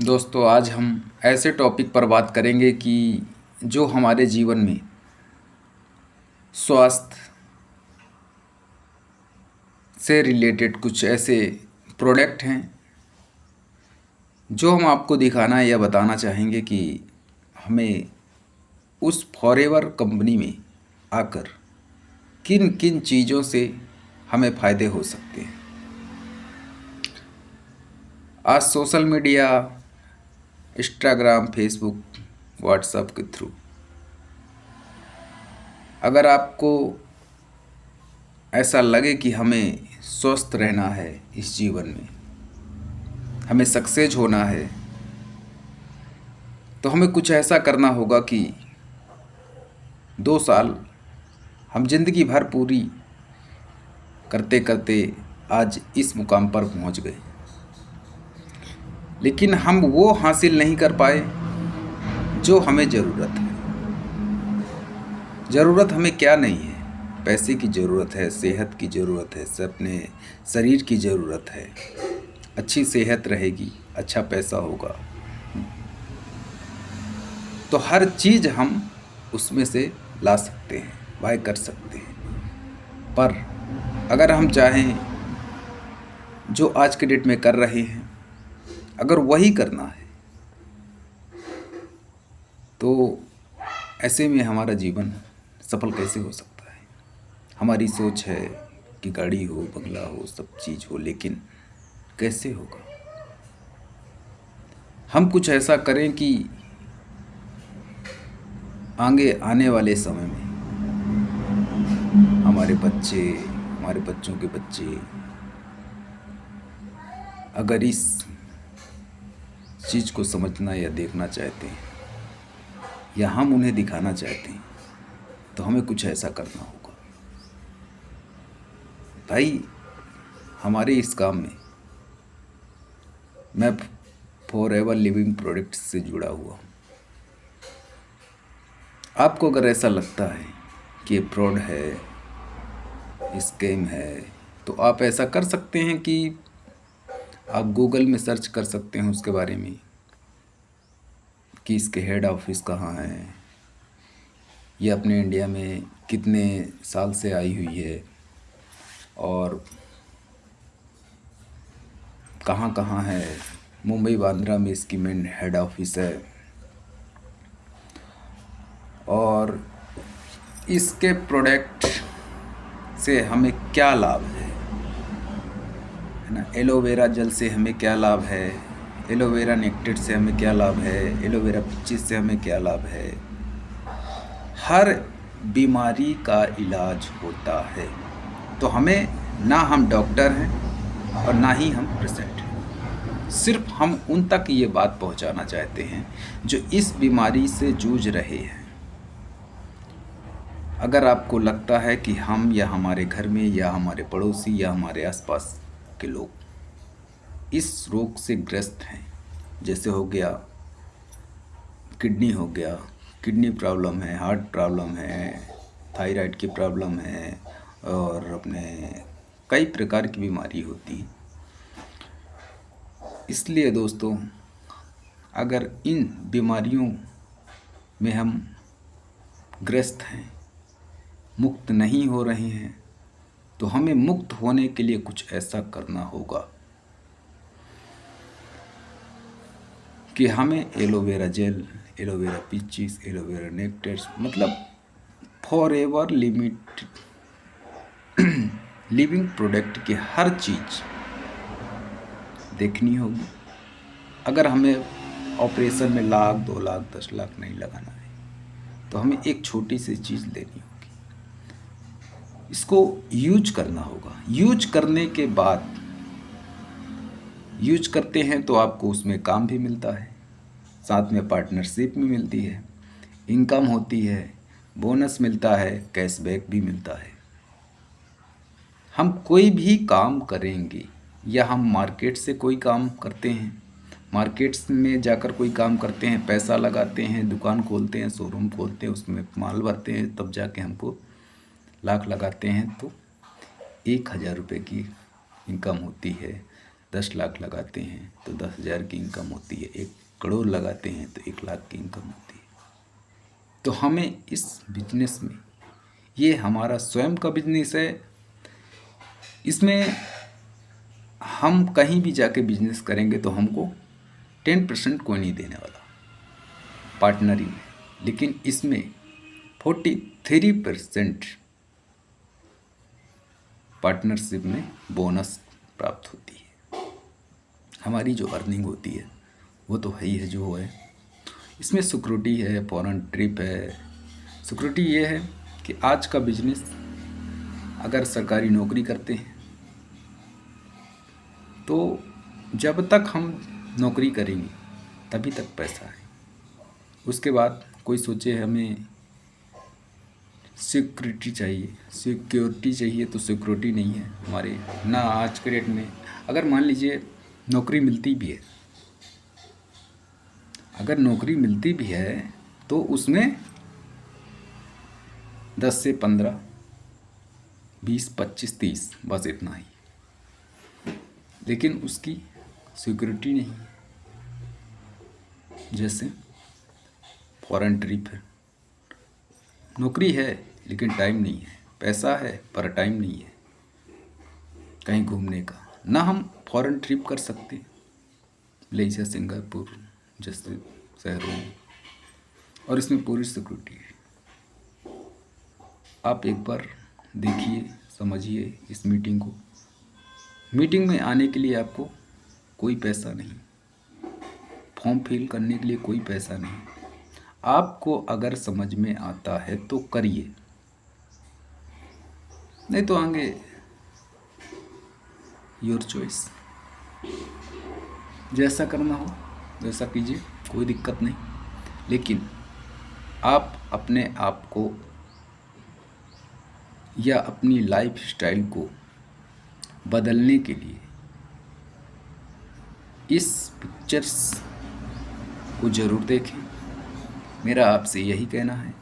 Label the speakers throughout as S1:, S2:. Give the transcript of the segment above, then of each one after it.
S1: दोस्तों, आज हम ऐसे टॉपिक पर बात करेंगे कि जो हमारे जीवन में स्वास्थ्य से रिलेटेड कुछ ऐसे प्रोडक्ट हैं जो हम आपको दिखाना या बताना चाहेंगे कि हमें उस फॉरएवर कंपनी में आकर किन किन चीज़ों से हमें फ़ायदे हो सकते हैं। आज social media, Instagram, Facebook, WhatsApp के थ्रू अगर आपको ऐसा लगे कि हमें स्वस्थ रहना है, इस जीवन में हमें सक्सेस होना है, तो हमें कुछ ऐसा करना होगा कि 2 साल हम जिंदगी भर पूरी करते करते आज इस मुकाम पर पहुंच गए, लेकिन हम वो हासिल नहीं कर पाए जो हमें ज़रूरत है। ज़रूरत हमें क्या नहीं है? पैसे की ज़रूरत है, सेहत की ज़रूरत है, अपने शरीर की ज़रूरत है। अच्छी सेहत रहेगी, अच्छा पैसा होगा, तो हर चीज़ हम उसमें से ला सकते हैं, बाय कर सकते हैं। पर अगर हम चाहें जो आज के डेट में कर रहे हैं, अगर वही करना है, तो ऐसे में हमारा जीवन सफल कैसे हो सकता है? हमारी सोच है कि गाड़ी हो, बंगला हो, सब चीज़ हो, लेकिन कैसे होगा? हम कुछ ऐसा करें कि आगे आने वाले समय में हमारे बच्चे, हमारे बच्चों के बच्चे अगर इस चीज़ को समझना या देखना चाहते हैं या हम उन्हें दिखाना चाहते हैं, तो हमें कुछ ऐसा करना होगा। भाई, हमारे इस काम में मैं फॉरएवर लिविंग प्रोडक्ट्स से जुड़ा हुआ हूँ। आपको अगर ऐसा लगता है कि ये फ्रॉड है, स्कैम है, तो आप ऐसा कर सकते हैं कि आप गूगल में सर्च कर सकते हैं उसके बारे में कि इसके हेड ऑफिस कहाँ है, ये अपने इंडिया में कितने साल से आई हुई है और कहाँ कहाँ है। मुंबई बांद्रा में इसकी मेन हेड ऑफिस है और इसके प्रोडक्ट से हमें क्या लाभ है ना। एलोवेरा जेल से हमें क्या लाभ है, एलोवेरा नेक्टेड से हमें क्या लाभ है, एलोवेरा पिचिस से हमें क्या लाभ है। हर बीमारी का इलाज होता है। तो हमें ना हम डॉक्टर हैं और ना ही हम पेशेंट हैं, सिर्फ हम उन तक ये बात पहुंचाना चाहते हैं जो इस बीमारी से जूझ रहे हैं। अगर आपको लगता है कि हम या हमारे घर में या हमारे पड़ोसी या हमारे आसपास के लोग इस रोग से ग्रस्त हैं, जैसे हो गया किडनी, हो गया किडनी प्रॉब्लम है, हार्ट प्रॉब्लम है, थायराइड की प्रॉब्लम है और अपने कई प्रकार की बीमारी होती है। इसलिए दोस्तों, अगर इन बीमारियों में हम ग्रस्त हैं, मुक्त नहीं हो रहे हैं, तो हमें मुक्त होने के लिए कुछ ऐसा करना होगा कि हमें aloe vera gel, aloe vera pieces, aloe vera नेक्टेड्स, मतलब फॉरएवर लिविंग प्रोडक्ट की हर चीज़ देखनी होगी। अगर हमें ऑपरेशन में लाख, 2 लाख, 10 लाख नहीं लगाना है, तो हमें एक छोटी सी चीज़ लेनी होगी, इसको यूज करना होगा। यूज करने के बाद, यूज करते हैं तो आपको उसमें काम भी मिलता है, साथ में पार्टनरशिप भी मिलती है, इनकम होती है, बोनस मिलता है, कैशबैक भी मिलता है। हम कोई भी काम करेंगे या हम मार्केट से कोई काम करते हैं, मार्केट्स में जाकर कोई काम करते हैं, पैसा लगाते हैं, दुकान खोलते हैं, शोरूम खोलते हैं, उसमें माल भरते हैं, तब जाके हमको लाख लगाते हैं तो 1,000 रुपये की इनकम होती है, 10 लाख लगाते हैं तो 10,000 की इनकम होती है, 1 करोड़ लगाते हैं तो 1 लाख की इनकम होती है। तो हमें इस बिजनेस में, ये हमारा स्वयं का बिजनेस है, इसमें हम कहीं भी जाके बिजनेस करेंगे तो हमको 10% कोई नहीं देने वाला पार्टनरी में, लेकिन इसमें 43% पार्टनरशिप में बोनस प्राप्त होती है। हमारी जो अर्निंग होती है वो तो है ही है जो है। इसमें सिक्योरिटी है, फॉरेन ट्रिप है। सिक्योरिटी ये है कि आज का बिजनेस, अगर सरकारी नौकरी करते हैं तो जब तक हम नौकरी करेंगे तभी तक पैसा है। उसके बाद कोई सोचे हमें सिक्योरिटी चाहिए तो सिक्योरिटी नहीं है हमारे ना आज के डेट में। अगर मान लीजिए नौकरी मिलती भी है, अगर नौकरी मिलती भी है तो उसमें 10 से 15, 20, 25, 30 बस इतना ही, लेकिन उसकी सिक्योरिटी नहीं है। जैसे फॉरेन ट्रिप है, नौकरी है लेकिन टाइम नहीं है, पैसा है पर टाइम नहीं है कहीं घूमने का, ना हम फॉरेन ट्रिप कर सकते मलेशिया, सिंगापुर जैसे शहरों में, और इसमें पूरी सिक्योरिटी है। आप एक बार देखिए, समझिए इस मीटिंग को। मीटिंग में आने के लिए आपको कोई पैसा नहीं, फॉर्म फिल करने के लिए कोई पैसा नहीं। आपको अगर समझ में आता है तो करिए, नहीं तो आगे योर चॉइस, जैसा करना हो वैसा कीजिए, कोई दिक्कत नहीं। लेकिन आप अपने आप को या अपनी लाइफ स्टाइल को बदलने के लिए इस पिक्चर्स को ज़रूर देखें। मेरा आपसे यही कहना है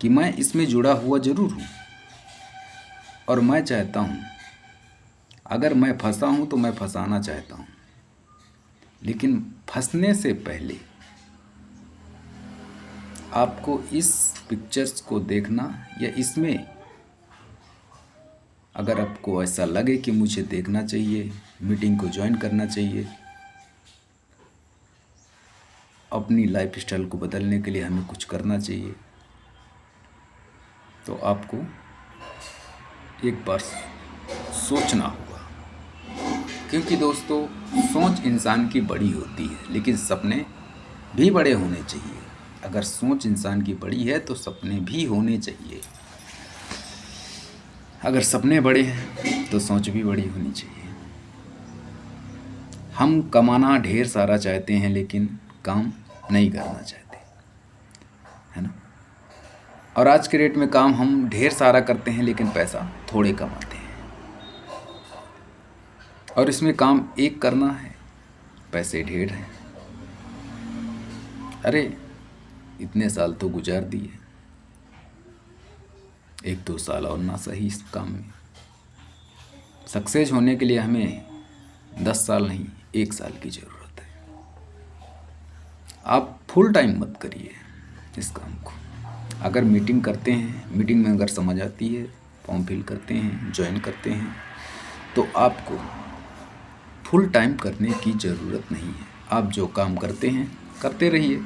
S1: कि मैं इसमें जुड़ा हुआ ज़रूर हूँ और मैं चाहता हूँ, अगर मैं फंसा हूँ तो मैं फंसाना चाहता हूँ, लेकिन फंसने से पहले आपको इस पिक्चर्स को देखना, या इसमें अगर आपको ऐसा लगे कि मुझे देखना चाहिए, मीटिंग को ज्वाइन करना चाहिए, अपनी लाइफ स्टाइल को बदलने के लिए हमें कुछ करना चाहिए, तो आपको एक बार सोचना होगा। क्योंकि दोस्तों, सोच इंसान की बड़ी होती है लेकिन सपने भी बड़े होने चाहिए। अगर सोच इंसान की बड़ी है तो सपने भी होने चाहिए। अगर सपने बड़े हैं तो सोच भी बड़ी होनी चाहिए। हम कमाना ढेर सारा चाहते हैं लेकिन काम नहीं करना चाहते, है ना। और आज के डेट में काम हम ढेर सारा करते हैं लेकिन पैसा थोड़े कमाते हैं। और इसमें काम एक करना है, पैसे ढेर हैं। अरे इतने साल तो गुजार दिए, 1-2 साल और ना सही इस काम में। सक्सेस होने के लिए हमें 10 साल नहीं, 1 साल की ज़रूरत है। आप फुल टाइम मत करिए इस काम को। अगर मीटिंग करते हैं, मीटिंग में अगर समझ आती है, फॉर्म फिल करते हैं, ज्वाइन करते हैं, तो आपको फुल टाइम करने की ज़रूरत नहीं है। आप जो काम करते हैं करते रहिए,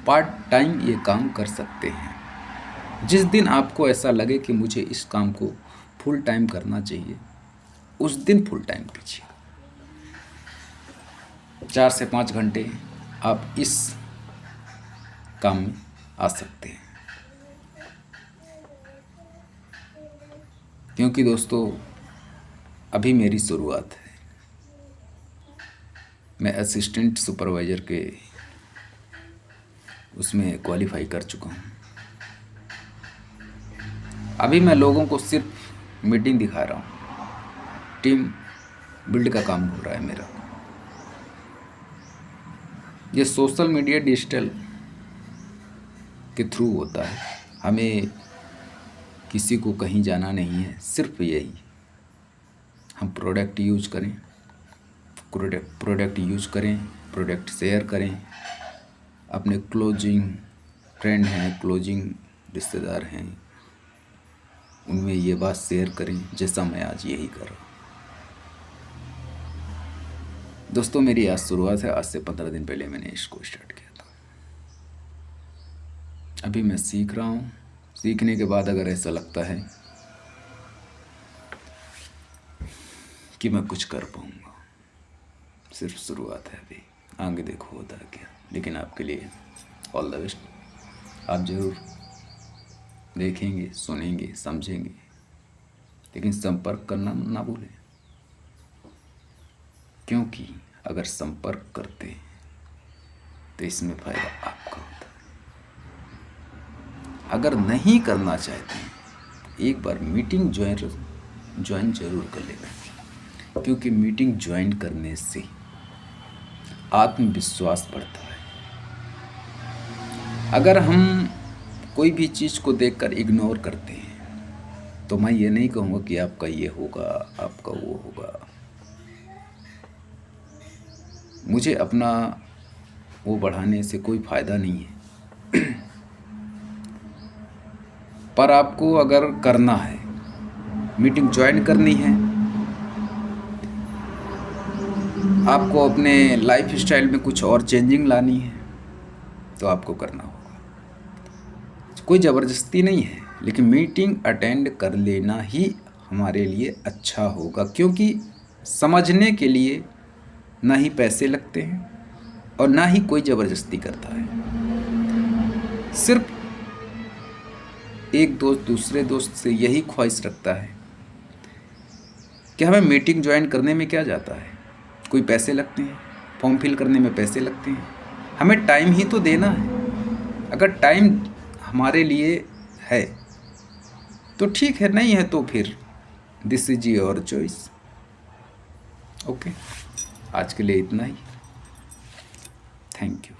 S1: पार्ट टाइम ये काम कर सकते हैं। जिस दिन आपको ऐसा लगे कि मुझे इस काम को फुल टाइम करना चाहिए, उस दिन फुल टाइम कीजिए। 4 से 5 घंटे आप इस काम में आ सकते हैं। क्योंकि दोस्तों, अभी मेरी शुरुआत है। मैं असिस्टेंट सुपरवाइज़र के उसमें क्वालिफाई कर चुका हूँ। अभी मैं लोगों को सिर्फ मीटिंग दिखा रहा हूँ, टीम बिल्ड का काम हो रहा है मेरा। ये सोशल मीडिया डिजिटल के थ्रू होता है। हमें किसी को कहीं जाना नहीं है, सिर्फ यही हम प्रोडक्ट यूज करें, प्रोडक्ट शेयर करें, अपने क्लोजिंग फ्रेंड हैं, क्लोजिंग रिश्तेदार हैं, उनमें ये बात शेयर करें, जैसा मैं आज यही कर रहा हूँ। दोस्तों मेरी आज शुरुआत है, आज से 15 दिन पहले मैंने इसको स्टार्ट किया था। अभी मैं सीख रहा हूँ। सीखने के बाद अगर ऐसा लगता है कि मैं कुछ कर पाऊँगा, सिर्फ शुरुआत है, अभी आगे देखो होता है क्या। लेकिन आपके लिए ऑल द बेस्ट। आप ज़रूर देखेंगे, सुनेंगे, समझेंगे, लेकिन संपर्क करना ना भूलें, क्योंकि अगर संपर्क करते हैं तो इसमें फ़ायदा आपका होता है। अगर नहीं करना चाहते हैं, एक बार मीटिंग ज्वाइन जरूर कर लेना, क्योंकि मीटिंग ज्वाइन करने से आत्मविश्वास बढ़ता है। अगर हम कोई भी चीज़ को देखकर इग्नोर करते हैं तो मैं ये नहीं कहूँगा कि आपका ये होगा, आपका वो होगा। मुझे अपना वो बढ़ाने से कोई फ़ायदा नहीं है। पर आपको अगर करना है, मीटिंग ज्वाइन करनी है, आपको अपने लाइफ स्टाइल में कुछ और चेंजिंग लानी है, तो आपको करना होगा। कोई ज़बरदस्ती नहीं है, लेकिन मीटिंग अटेंड कर लेना ही हमारे लिए अच्छा होगा, क्योंकि समझने के लिए ना ही पैसे लगते हैं और ना ही कोई ज़बरदस्ती करता है। सिर्फ एक दोस्त दूसरे दोस्त से यही ख्वाहिश रखता है कि हमें मीटिंग ज्वाइन करने में क्या जाता है, कोई पैसे लगते हैं, फॉर्म फिल करने में पैसे लगते हैं, हमें टाइम ही तो देना है। अगर टाइम हमारे लिए है तो ठीक है, नहीं है तो फिर this is your choice. Okay, आज के लिए इतना ही। Thank you.